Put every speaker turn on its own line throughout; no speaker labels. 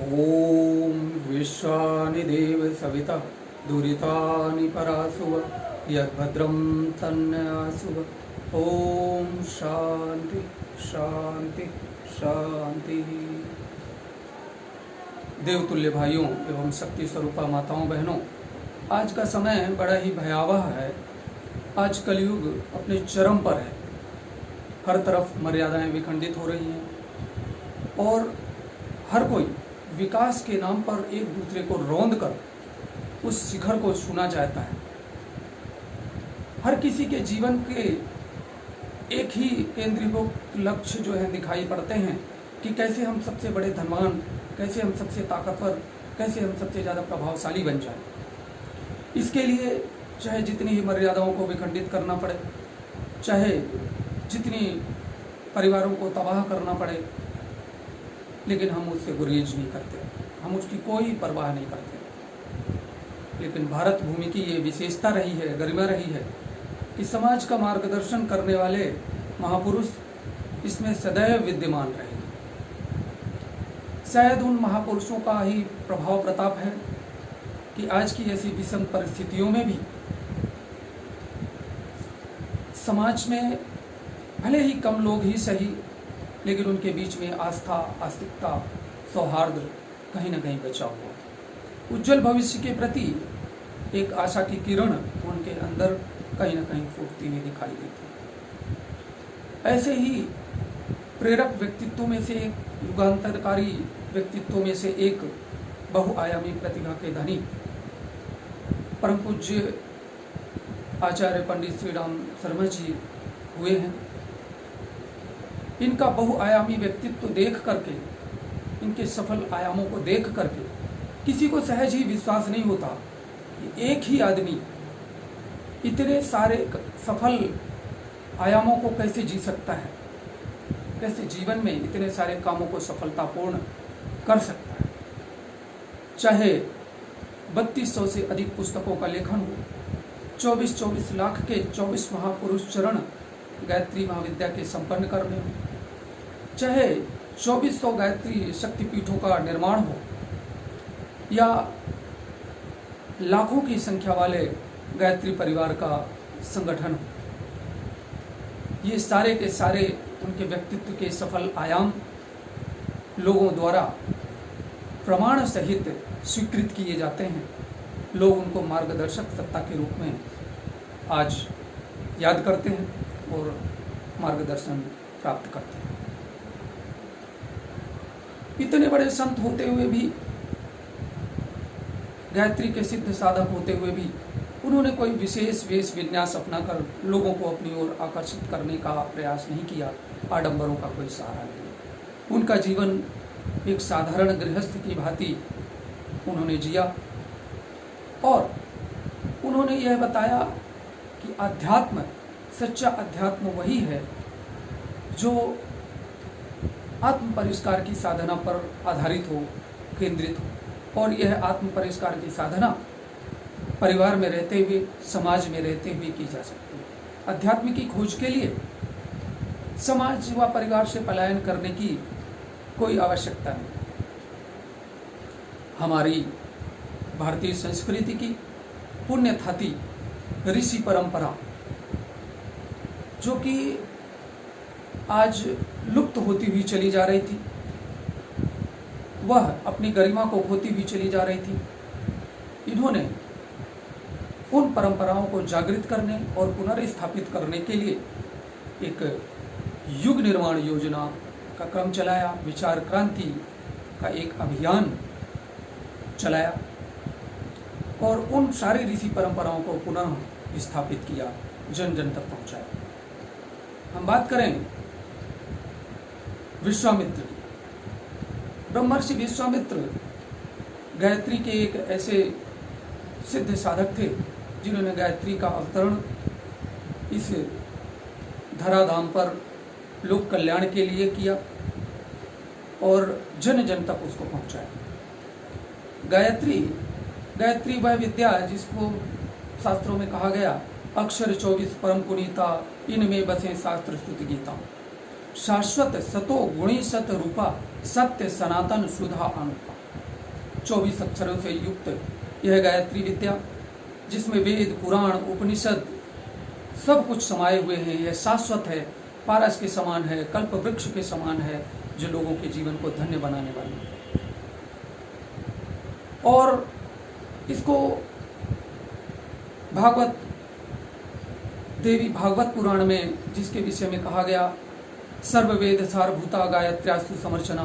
ॐ विश्वानि देव सविता दुरितानि परासुव यद्भद्रं तन्नयासुव। ॐ शांति शांति शांति। देवतुल्य भाइयों एवं शक्ति स्वरूपा माताओं बहनों, आज का समय बड़ा ही भयावह है। आज कलयुग अपने चरम पर है। हर तरफ मर्यादाएं विखंडित हो रही हैं और हर कोई विकास के नाम पर एक दूसरे को रौंद कर उस शिखर को छूना चाहता है। हर किसी के जीवन के एक ही केंद्रीभूत लक्ष्य जो है दिखाई पड़ते हैं कि कैसे हम सबसे बड़े धनवान, कैसे हम सबसे ताकतवर, कैसे हम सबसे ज़्यादा प्रभावशाली बन जाएं। इसके लिए चाहे जितनी ही मर्यादाओं को विखंडित करना पड़े, चाहे जितनी परिवारों को तबाह करना पड़े, लेकिन हम उससे गुरेज नहीं करते, हम उसकी कोई परवाह नहीं करते। लेकिन भारत भूमि की ये विशेषता रही है, गरिमा रही है कि समाज का मार्गदर्शन करने वाले महापुरुष इसमें सदैव विद्यमान रहे। शायद उन महापुरुषों का ही प्रभाव प्रताप है कि आज की ऐसी विषम परिस्थितियों में भी समाज में भले ही कम लोग ही सही, लेकिन उनके बीच में आस्था, आस्तिकता, सौहार्द कहीं न कहीं बचा हुआ। उज्जवल भविष्य के प्रति एक आशा की किरण उनके अंदर कहीं न कहीं फूटती हुई दिखाई देती है। ऐसे ही प्रेरक व्यक्तित्वों में से एक, युगांतरकारी व्यक्तित्वों में से एक, बहुआयामी प्रतिभा के धनी परम पूज्य आचार्य पंडित श्री राम शर्मा जी हुए हैं। इनका बहुआयामी व्यक्तित्व देख करके, इनके सफल आयामों को देख करके किसी को सहज ही विश्वास नहीं होता कि एक ही आदमी इतने सारे सफल आयामों को कैसे जी सकता है, कैसे जीवन में इतने सारे कामों को सफलतापूर्ण कर सकता है। चाहे 3200 से अधिक पुस्तकों का लेखन हो, 24 लाख के 24 महापुरुष चरण गायत्री महाविद्या के संपन्न करने हो, चाहे 2400 गायत्री शक्तिपीठों का निर्माण हो, या लाखों की संख्या वाले गायत्री परिवार का संगठन हो, ये सारे के सारे उनके व्यक्तित्व के सफल आयाम लोगों द्वारा प्रमाण सहित स्वीकृत किए जाते हैं। लोग उनको मार्गदर्शक सत्ता के रूप में आज याद करते हैं और मार्गदर्शन प्राप्त करते हैं। इतने बड़े संत होते हुए भी, गायत्री के सिद्ध साधक होते हुए भी, उन्होंने कोई विशेष वेश विन्यास अपनाकर लोगों को अपनी ओर आकर्षित करने का प्रयास नहीं किया। आडंबरों का कोई सहारा नहीं। उनका जीवन एक साधारण गृहस्थ की भांति उन्होंने जिया और उन्होंने यह बताया कि अध्यात्म, सच्चा अध्यात्म वही है जो आत्म परिष्कार की साधना पर आधारित हो, केंद्रित हो। और यह आत्म परिष्कार की साधना परिवार में रहते हुए, समाज में रहते हुए की जा सकती है। अध्यात्म की खोज के लिए समाज व परिवार से पलायन करने की कोई आवश्यकता नहीं। हमारी भारतीय संस्कृति की पुण्यथाती ऋषि परंपरा, जो कि आज लुप्त होती हुई चली जा रही थी, वह अपनी गरिमा को खोती हुई चली जा रही थी। इन्होंने उन परंपराओं को जागृत करने और पुनर्स्थापित करने के लिए एक युग निर्माण योजना का क्रम चलाया, विचार क्रांति का एक अभियान चलाया और उन सारी ऋषि परंपराओं को पुनः स्थापित किया, जन जन तक पहुंचाया। हम बात करें विश्वामित्र की। ब्रह्मर्षि विश्वामित्र गायत्री के एक ऐसे सिद्ध साधक थे जिन्होंने गायत्री का अवतरण इस धराधाम पर लोक कल्याण के लिए किया और जन जन तक उसको पहुंचाया। गायत्री वह विद्या जिसको शास्त्रों में कहा गया, अक्षर 24 परम पुनीता, इनमें बसे शास्त्र स्तुति गीता। शाश्वत सतो गुणी सत रूपा सत्य सनातन सुधा अनुपा। 24 अक्षरों से युक्त यह गायत्री विद्या, जिसमें वेद पुराण उपनिषद सब कुछ समाये हुए हैं, यह शाश्वत है, पारस के समान है, कल्प वृक्ष के समान है, जो लोगों के जीवन को धन्य बनाने वाली है। और इसको भागवत देवी भागवत पुराण में जिसके विषय में कहा गया, सर्ववेद सारभूता गायत्र्यास्तु समर्चना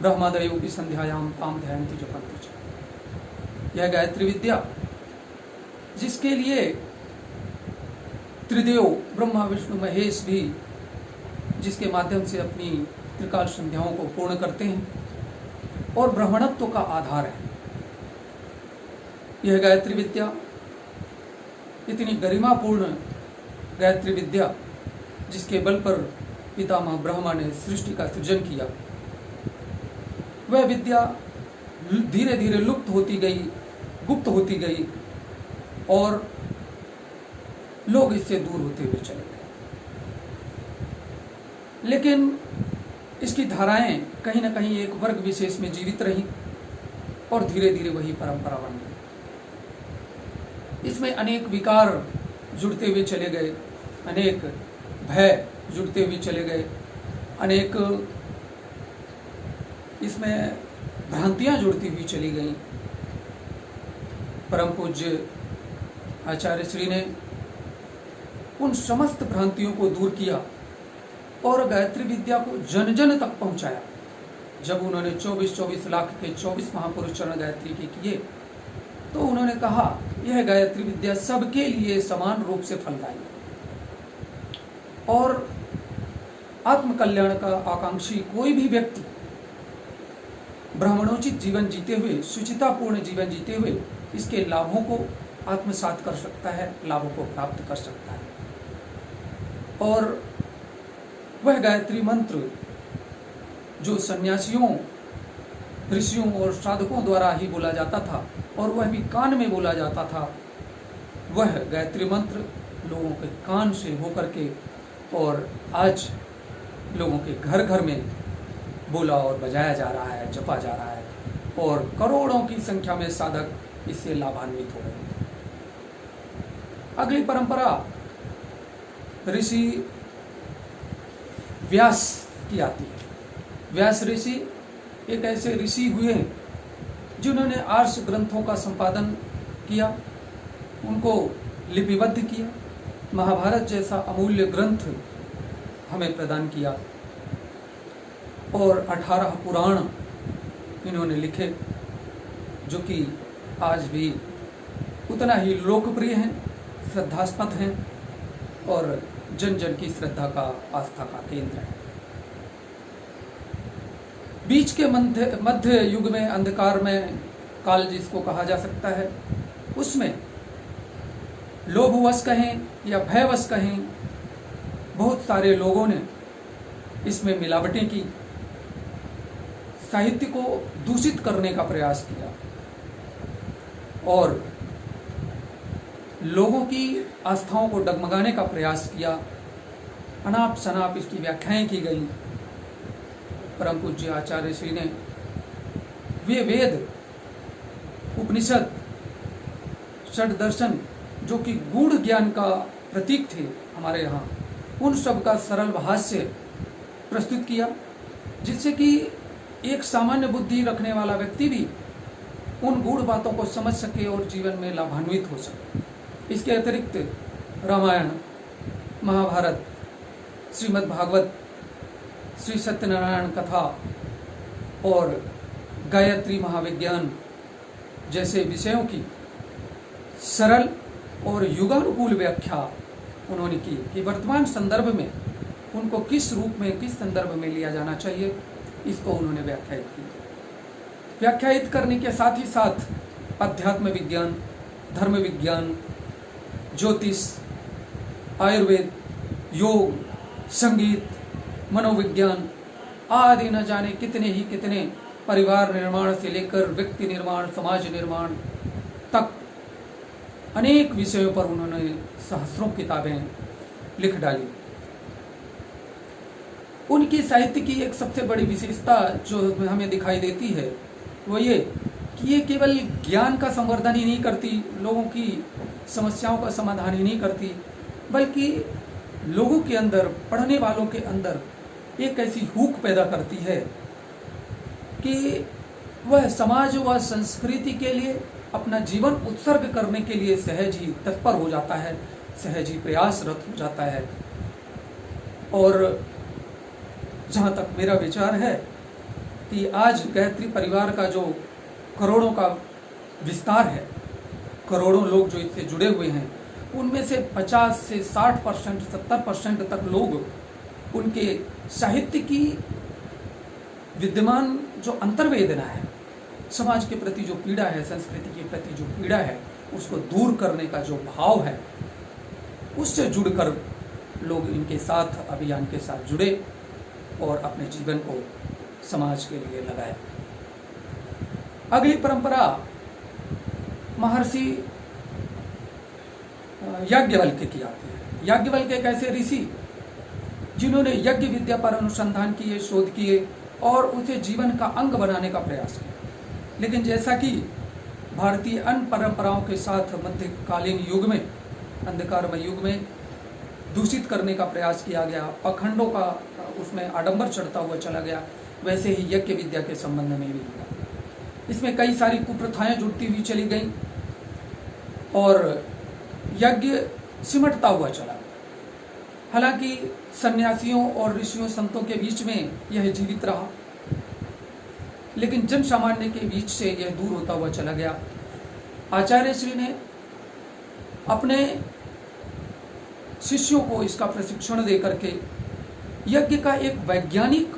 ब्रह्मादयो की संध्यायाम ताम ध्यायन्ति जपन्ति च। यह गायत्री विद्या जिसके लिए त्रिदेव ब्रह्मा विष्णु महेश भी जिसके माध्यम से अपनी त्रिकाल संध्याओं को पूर्ण करते हैं और ब्राह्मणत्व का आधार है। यह गायत्री विद्या इतनी गरिमापूर्ण गायत्री विद्या जिसके बल पर पितामह ब्रह्मा ने सृष्टि का सृजन किया, वह विद्या धीरे धीरे लुप्त होती गई, गुप्त होती गई और लोग इससे दूर होते हुए चले गए। लेकिन इसकी धाराएं कहीं ना कहीं एक वर्ग विशेष में जीवित रही और धीरे धीरे वही परंपरा बन गई। इसमें अनेक विकार जुड़ते हुए चले गए, अनेक भय जुड़ते हुए चले गए, अनेक इसमें भ्रांतियां जुड़ती हुई चली गईं। परम पूज्य आचार्य श्री ने उन समस्त भ्रांतियों को दूर किया और गायत्री विद्या को जन जन तक पहुंचाया। जब उन्होंने 24 लाख के 24 महापुरुष चरण गायत्री के किए तो उन्होंने कहा यह गायत्री विद्या सबके लिए समान रूप से फलदायी और आत्म कल्याण का आकांक्षी कोई भी व्यक्ति ब्राह्मणोचित जीवन जीते हुए, शुचितापूर्ण जीवन जीते हुए इसके लाभों को आत्मसात कर सकता है, लाभों को प्राप्त कर सकता है। और वह गायत्री मंत्र जो सन्यासियों, ऋषियों और साधकों द्वारा ही बोला जाता था और वह भी कान में बोला जाता था, वह गायत्री मंत्र लोगों के कान से होकर के और आज लोगों के घर घर में बोला और बजाया जा रहा है, जपा जा रहा है और करोड़ों की संख्या में साधक इससे लाभान्वित हो रहे हैं। अगली परंपरा ऋषि व्यास की आती है। व्यास ऋषि एक ऐसे ऋषि हुए जिन्होंने आर्ष ग्रंथों का संपादन किया, उनको लिपिबद्ध किया, महाभारत जैसा अमूल्य ग्रंथ हमें प्रदान किया और 18 पुराण इन्होंने लिखे जो कि आज भी उतना ही लोकप्रिय हैं, श्रद्धास्पद हैं और जन जन की श्रद्धा का, आस्था का केंद्र है। बीच के मध्य युग में, अंधकार में काल जिसको कहा जा सकता है, उसमें लोभवश कहें या भयवश कहें, बहुत सारे लोगों ने इसमें मिलावटें की, साहित्य को दूषित करने का प्रयास किया और लोगों की आस्थाओं को डगमगाने का प्रयास किया। अनाप शनाप इसकी व्याख्याएं की गई। परम पूज्य आचार्य श्री ने वे वेद, उपनिषद, षड दर्शन जो कि गूढ़ ज्ञान का प्रतीक थे हमारे यहाँ, उन सब का सरल भाष्य प्रस्तुत किया जिससे कि एक सामान्य बुद्धि रखने वाला व्यक्ति भी उन गूढ़ बातों को समझ सके और जीवन में लाभान्वित हो सके। इसके अतिरिक्त रामायण, महाभारत, श्रीमद् भागवत, श्री सत्यनारायण कथा और गायत्री महाविज्ञान जैसे विषयों की सरल और युगानुकूल व्याख्या उन्होंने की कि वर्तमान संदर्भ में उनको किस रूप में, किस संदर्भ में लिया जाना चाहिए, इसको उन्होंने व्याख्यायित की। व्याख्यायित करने के साथ ही साथ अध्यात्म विज्ञान, धर्म विज्ञान, ज्योतिष, आयुर्वेद, योग, संगीत, मनोविज्ञान आदि न जाने कितने परिवार निर्माण से लेकर व्यक्ति निर्माण, समाज निर्माण तक अनेक विषयों पर उन्होंने सहस्रों किताबें लिख डाली। उनकी साहित्य की एक सबसे बड़ी विशेषता जो हमें दिखाई देती है वो ये कि ये केवल ज्ञान का संवर्धन ही नहीं करती, लोगों की समस्याओं का समाधान ही नहीं करती, बल्कि लोगों के अंदर, पढ़ने वालों के अंदर एक ऐसी हूक पैदा करती है कि वह समाज व संस्कृति के लिए अपना जीवन उत्सर्ग करने के लिए सहज ही तत्पर हो जाता है, सहज ही प्रयासरत हो जाता है। और जहाँ तक मेरा विचार है कि आज गायत्री परिवार का जो करोड़ों का विस्तार है, करोड़ों लोग जो इससे जुड़े हुए हैं, उनमें से 50 से 60%, 70% तक लोग उनके साहित्य की विद्यमान जो अंतर्वेदना है, समाज के प्रति जो पीड़ा है, संस्कृति के प्रति जो पीड़ा है, उसको दूर करने का जो भाव है, उससे जुड़कर लोग इनके साथ, अभियान के साथ जुड़े और अपने जीवन को समाज के लिए लगाए। अगली परंपरा महर्षि याज्ञवल्क्य की आती है। याज्ञवल्क्य एक ऐसे ऋषि जिन्होंने यज्ञ विद्या पर अनुसंधान किए, शोध किए और उसे जीवन का अंग बनाने का प्रयास किया। लेकिन जैसा कि भारतीय अन्य परंपराओं के साथ मध्यकालीन युग में, अंधकारमय युग में दूषित करने का प्रयास किया गया, पखंडों का उसमें आडंबर चढ़ता हुआ चला गया, वैसे ही यज्ञ विद्या के संबंध में भी हुआ। इसमें कई सारी कुप्रथाएं जुड़ती हुई चली गईं और यज्ञ सिमटता हुआ चला। हालांकि सन्यासियों और ऋषियों संतों के बीच में यह जीवित रहा, लेकिन जन सामान्य के बीच से यह दूर होता हुआ चला गया। आचार्य श्री ने अपने शिष्यों को इसका प्रशिक्षण दे करके यज्ञ का एक वैज्ञानिक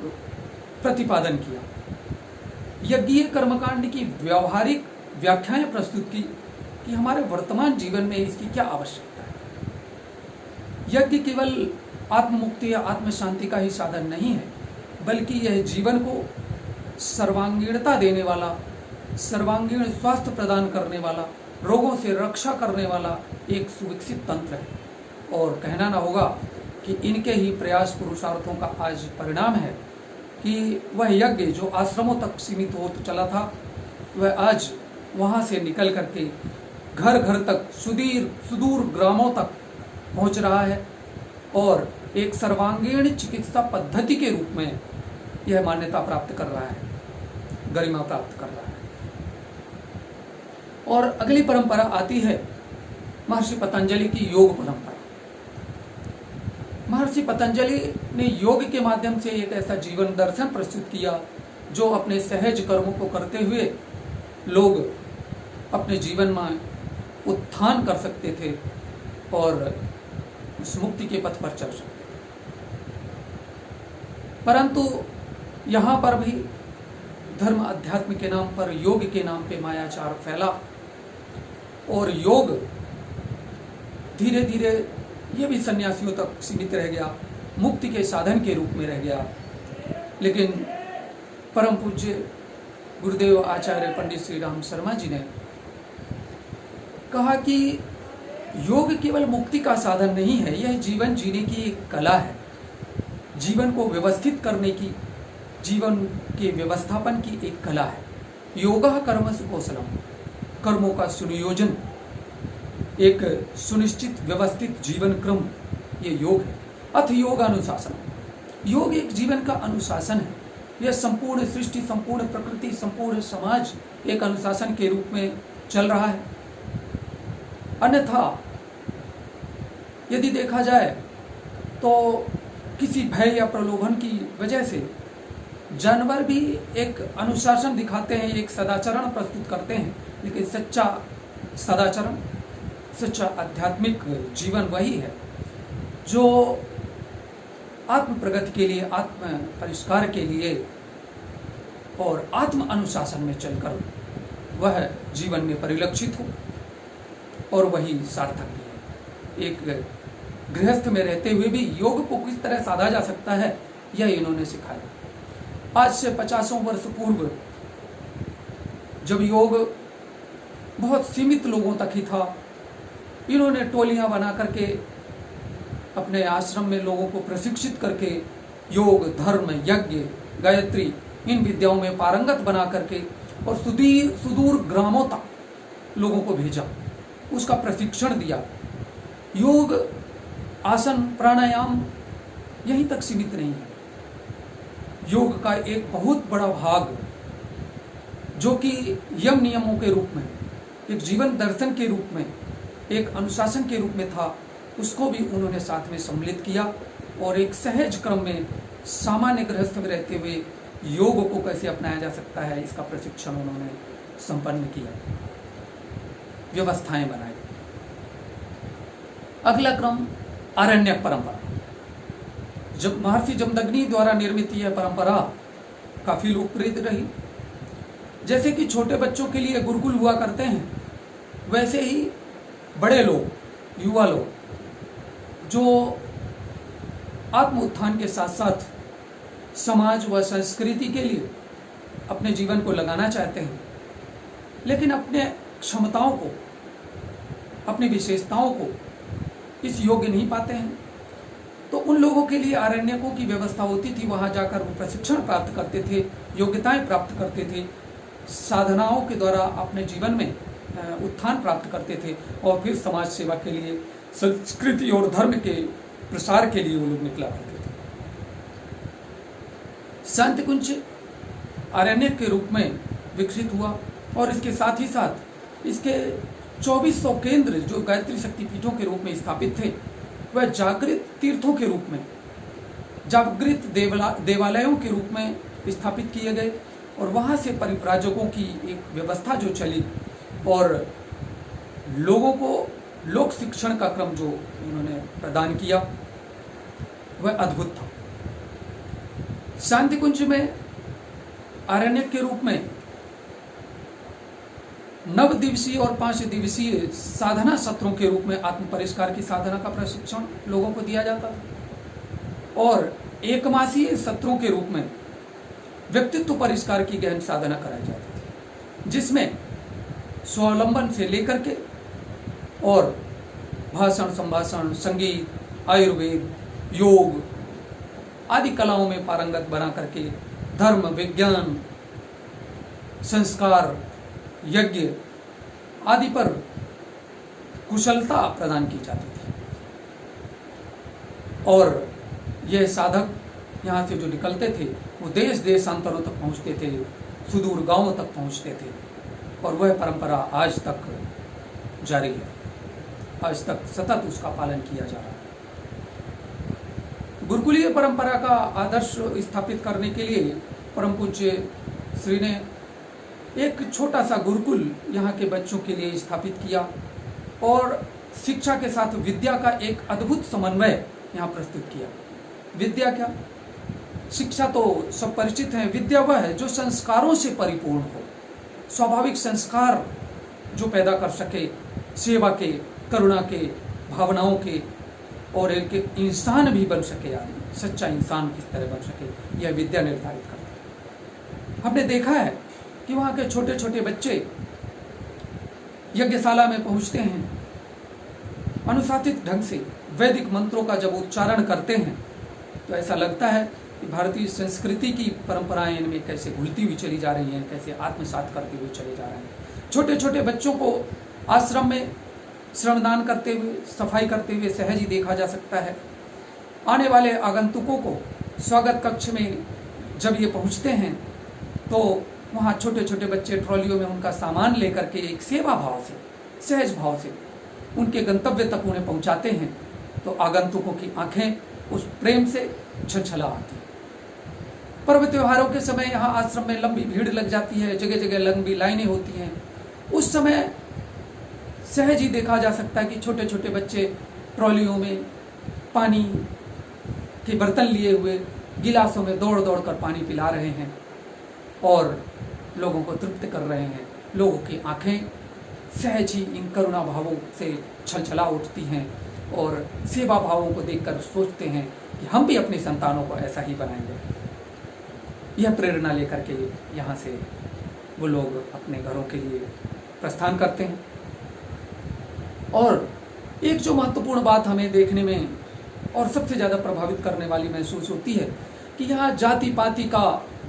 प्रतिपादन किया। यज्ञीय कर्मकांड की व्यावहारिक व्याख्याएं प्रस्तुत की कि हमारे वर्तमान जीवन में इसकी क्या आवश्यकता है। यज्ञ केवल आत्ममुक्ति या आत्म शांति का ही साधन नहीं है, बल्कि यह जीवन को सर्वांगीणता देने वाला, सर्वांगीण स्वास्थ्य प्रदान करने वाला, रोगों से रक्षा करने वाला एक सुविकसित तंत्र है। और कहना ना होगा कि इनके ही प्रयास पुरुषार्थों का आज परिणाम है कि वह यज्ञ जो आश्रमों तक सीमित हो चला था, वह आज वहाँ से निकल करके घर घर तक, सुदूर ग्रामों तक पहुँच रहा है और एक सर्वांगीण चिकित्सा पद्धति के रूप में यह मान्यता प्राप्त कर रहा है, गरिमा प्राप्त कर रहा है। और अगली परंपरा आती है महर्षि पतंजलि की योग परंपरा। महर्षि पतंजलि ने योग के माध्यम से एक ऐसा जीवन दर्शन प्रस्तुत किया जो अपने सहज कर्मों को करते हुए लोग अपने जीवन में उत्थान कर सकते थे और उस मुक्ति के पथ पर चल सकते थे। परंतु यहाँ पर भी धर्म अध्यात्म के नाम पर, योग के नाम पे मायाचार फैला और योग धीरे धीरे ये भी सन्यासियों तक सीमित रह गया, मुक्ति के साधन के रूप में रह गया। लेकिन परम पूज्य गुरुदेव आचार्य पंडित श्री राम शर्मा जी ने कहा कि योग केवल मुक्ति का साधन नहीं है, यह जीवन जीने की एक कला है, जीवन को व्यवस्थित करने की, जीवन के व्यवस्थापन की एक कला है। योगः कर्मसु कौशलम, कर्मों का सुनियोजन, एक सुनिश्चित व्यवस्थित जीवन क्रम, ये योग है। अथ योग अनुशासन, योग एक जीवन का अनुशासन है। यह संपूर्ण सृष्टि, संपूर्ण प्रकृति, संपूर्ण समाज एक अनुशासन के रूप में चल रहा है। अन्यथा यदि देखा जाए तो किसी भय या प्रलोभन की वजह से जानवर भी एक अनुशासन दिखाते हैं, एक सदाचरण प्रस्तुत करते हैं, लेकिन सच्चा सदाचरण, सच्चा आध्यात्मिक जीवन वही है जो आत्म प्रगति के लिए, आत्म परिष्कार के लिए और आत्म अनुशासन में चलकर वह जीवन में परिलक्षित हो, और वही सार्थक भी है। एक गृहस्थ में रहते हुए भी योग को किस तरह साधा जा सकता है, यह इन्होंने सिखाया। आज से 50 वर्ष पूर्व जब योग बहुत सीमित लोगों तक ही था, इन्होंने टोलियां बना करके अपने आश्रम में लोगों को प्रशिक्षित करके योग, धर्म, यज्ञ, गायत्री इन विद्याओं में पारंगत बना करके और सुदूर ग्रामों तक लोगों को भेजा, उसका प्रशिक्षण दिया। योग, आसन, प्राणायाम यहीं तक सीमित नहीं है। योग का एक बहुत बड़ा भाग जो कि यम नियमों के रूप में, एक जीवन दर्शन के रूप में, एक अनुशासन के रूप में था, उसको भी उन्होंने साथ में सम्मिलित किया और एक सहज क्रम में सामान्य गृहस्थ में रहते हुए योग को कैसे अपनाया जा सकता है, इसका प्रशिक्षण उन्होंने संपन्न किया, व्यवस्थाएं बनाई। अगला क्रम आरण्यक परंपरा। जब महर्षि जमदग्नि द्वारा निर्मित यह परंपरा काफी लोकप्रिय रही। जैसे कि छोटे बच्चों के लिए गुरुकुल हुआ करते हैं, वैसे ही बड़े लोग, युवा लोग जो आत्म उत्थान के साथ साथ समाज व संस्कृति के लिए अपने जीवन को लगाना चाहते हैं, लेकिन अपने क्षमताओं को, अपनी विशेषताओं को इस योग्य नहीं पाते हैं, तो उन लोगों के लिए आरण्यकों की व्यवस्था होती थी। वहां जाकर वो प्रशिक्षण प्राप्त करते थे, योग्यताएं प्राप्त करते थे, साधनाओं के द्वारा अपने जीवन में उत्थान प्राप्त करते थे और फिर समाज सेवा के लिए, संस्कृति और धर्म के प्रसार के लिए वो लोग निकला करते थे। शांतिकुंज आरण्यक के रूप में विकसित हुआ और इसके साथ ही साथ इसके 2400 केंद्र जो गायत्री शक्तिपीठों के रूप में स्थापित थे, वह जागृत तीर्थों के रूप में, जागृत देवालयों के रूप में स्थापित किए गए और वहाँ से परिव्राजकों की एक व्यवस्था जो चली और लोगों को लोक शिक्षण का क्रम जो उन्होंने प्रदान किया वह अद्भुत था। शांतिकुंज में आरण्यक के रूप में 9 दिवसीय और 5 दिवसीय साधना सत्रों के रूप में आत्म परिष्कार की साधना का प्रशिक्षण लोगों को दिया जाता था और 1 मासीय सत्रों के रूप में व्यक्तित्व परिष्कार की गहन साधना कराई जाती थी, जिसमें स्वावलंबन से लेकर के और भाषण, संभाषण, संगीत, आयुर्वेद, योग आदि कलाओं में पारंगत बना करके धर्म, विज्ञान, संस्कार, यज्ञ आदि पर कुशलता प्रदान की जाती थी और यह साधक यहाँ से जो निकलते थे वो देश देशांतरों तक पहुँचते थे, सुदूर गांवों तक पहुँचते थे और वह परंपरा आज तक जारी है, आज तक सतत उसका पालन किया जा रहा है। गुरुकुलीय परंपरा का आदर्श स्थापित करने के लिए परम पूज्य श्री ने एक छोटा सा गुरुकुल यहाँ के बच्चों के लिए स्थापित किया और शिक्षा के साथ विद्या का एक अद्भुत समन्वय यहाँ प्रस्तुत किया। विद्या क्या? शिक्षा तो सब परिचित है। विद्या वह है जो संस्कारों से परिपूर्ण हो, स्वाभाविक संस्कार जो पैदा कर सके, सेवा के, करुणा के, भावनाओं के और एक इंसान भी बन सके, आदमी सच्चा इंसान किस तरह बन सके, यह विद्या निर्धारित करती है। हमने देखा है कि वहाँ के छोटे छोटे बच्चे यज्ञशाला में पहुँचते हैं, अनुशासित ढंग से वैदिक मंत्रों का जब उच्चारण करते हैं तो ऐसा लगता है कि भारतीय संस्कृति की परंपराएं इनमें कैसे घुलती हुई चली जा रही हैं, कैसे आत्मसात करते हुए चले जा रहे हैं। छोटे छोटे बच्चों को आश्रम में श्रमदान करते हुए, सफाई करते हुए सहज ही देखा जा सकता है। आने वाले आगंतुकों को स्वागत कक्ष में जब ये पहुंचते हैं तो वहाँ छोटे छोटे बच्चे ट्रॉलियों में उनका सामान लेकर के एक सेवा भाव से, सहज भाव से उनके गंतव्य तक उन्हें पहुँचाते हैं तो आगंतुकों की आंखें उस प्रेम से छलछला आती। पर्व त्योहारों के समय यहाँ आश्रम में लंबी भीड़ लग जाती है, जगह जगह लंबी लाइनें होती हैं। उस समय सहज ही देखा जा सकता है कि छोटे छोटे बच्चे ट्रॉलियों में पानी के बर्तन लिए हुए गिलासों में दौड़ दौड़ कर पानी पिला रहे हैं और लोगों को तृप्त कर रहे हैं। लोगों की आंखें सहज ही इन करुणा भावों से छलछला उठती हैं और सेवा भावों को देखकर सोचते हैं कि हम भी अपनी संतानों को ऐसा ही बनाएंगे। यह प्रेरणा लेकर के यहाँ से वो लोग अपने घरों के लिए प्रस्थान करते हैं। और एक जो महत्वपूर्ण बात हमें देखने में और सबसे ज़्यादा प्रभावित करने वाली महसूस होती है कि यहाँ जाति पाति का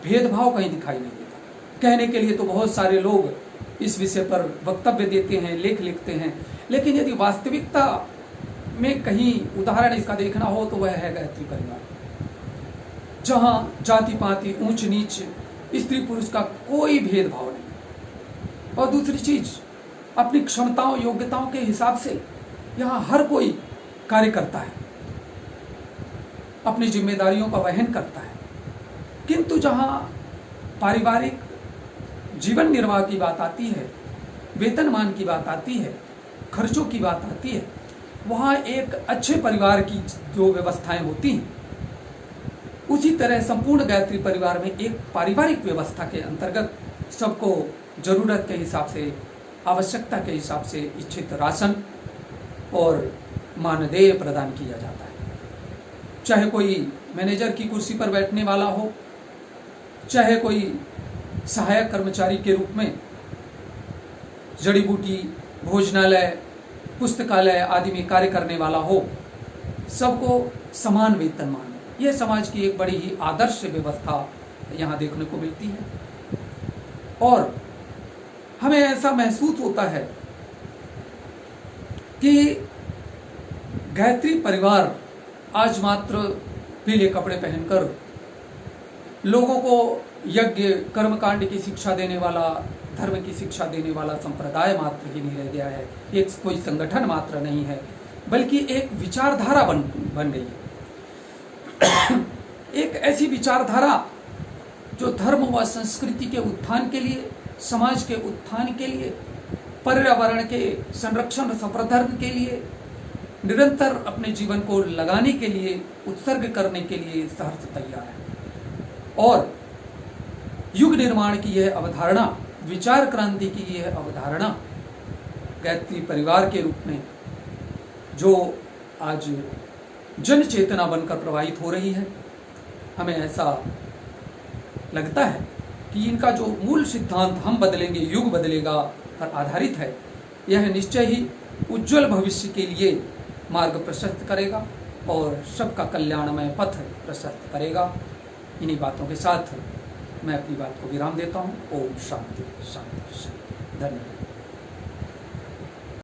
भेदभाव कहीं दिखाई नहीं देता। कहने के लिए तो बहुत सारे लोग इस विषय पर वक्तव्य देते हैं, लेख लिखते हैं, लेकिन यदि वास्तविकता में कहीं उदाहरण इसका देखना हो तो वह है गायत्री परिवार, जहाँ जाति पाति, ऊंच नीच, स्त्री पुरुष का कोई भेदभाव नहीं। और दूसरी चीज, अपनी क्षमताओं योग्यताओं के हिसाब से यहाँ हर कोई कार्य करता है, अपनी जिम्मेदारियों का वहन करता है। किंतु जहाँ पारिवारिक जीवन निर्वाह की बात आती है, वेतनमान की बात आती है, खर्चों की बात आती है, वहाँ एक अच्छे परिवार की जो व्यवस्थाएं होती हैं, उसी तरह संपूर्ण गायत्री परिवार में एक पारिवारिक व्यवस्था के अंतर्गत सबको जरूरत के हिसाब से, आवश्यकता के हिसाब से इच्छित राशन और मानदेय प्रदान किया जाता है। चाहे कोई मैनेजर की कुर्सी पर बैठने वाला हो, चाहे कोई सहायक कर्मचारी के रूप में जड़ी बूटी, भोजनालय, पुस्तकालय आदि में कार्य करने वाला हो, सबको समान वेतनमान। यह समाज की एक बड़ी ही आदर्श व्यवस्था यहाँ देखने को मिलती है। और हमें ऐसा महसूस होता है कि गायत्री परिवार आज मात्र पीले कपड़े पहनकर लोगों को यज्ञ कर्मकांड की शिक्षा देने वाला, धर्म की शिक्षा देने वाला संप्रदाय मात्र ही नहीं रह गया है, एक कोई संगठन मात्र नहीं है, बल्कि एक विचारधारा बन गई है। एक ऐसी विचारधारा जो धर्म व संस्कृति के उत्थान के लिए, समाज के उत्थान के लिए, पर्यावरण के संरक्षण संवर्धन के लिए, निरंतर अपने जीवन को लगाने के लिए, उत्सर्ग करने के लिए सहर्ष तैयार है। और युग निर्माण की यह अवधारणा, विचार क्रांति की यह अवधारणा गायत्री परिवार के रूप में जो आज जन चेतना बनकर प्रवाहित हो रही है, हमें ऐसा लगता है कि इनका जो मूल सिद्धांत हम बदलेंगे युग बदलेगा पर आधारित है, यह निश्चय ही उज्जवल भविष्य के लिए मार्ग प्रशस्त करेगा और सबका कल्याणमय पथ प्रशस्त करेगा। इन्हीं बातों के साथ मैं अपनी बात को विराम देता हूँ। ओम शांति शांति शांति। धन्यवाद।